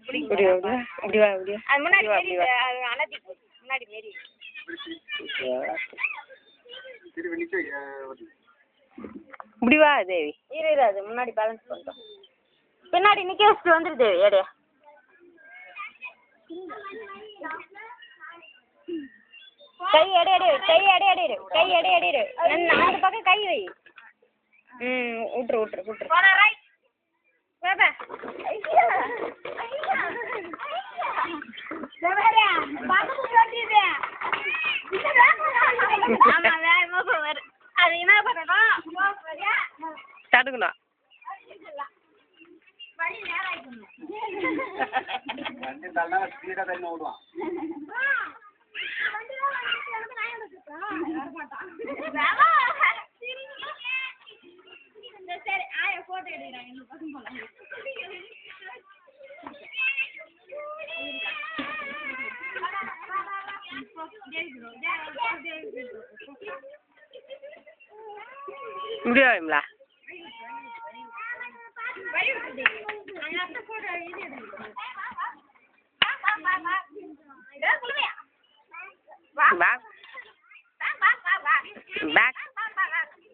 இப்படி வா இப்படி வா அது முன்னாடி அனதி முன்னாடி மேரி இப்படி வா தேவி இரு அது முன்னாடி பேலன்ஸ் பண்ணிட்டோம் பின்னாடி நிக்க வச்சுட்டு வந்துரு தேவி ஏடியா கை எடை அந்த பக்கம் கை வை விட்டுரு தடுக்கணும் சரி ஆயா போட்டோ எடுக்கிறாங்க பசங்க போலாம் முடியாதுங்களா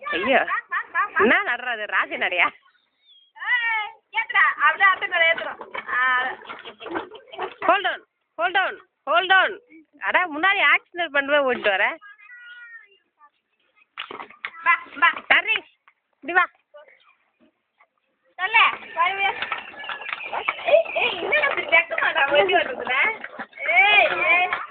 ஐயோ என்ன நடுறது ராஜ நடையா ஹோல்ட் டவுன் அடா முன்னாடி ஆக்சிடென்ட் பண்ணுவேன் ஓடிட்டு வரேன் சரி இப்படி வா சொல்ல என்ன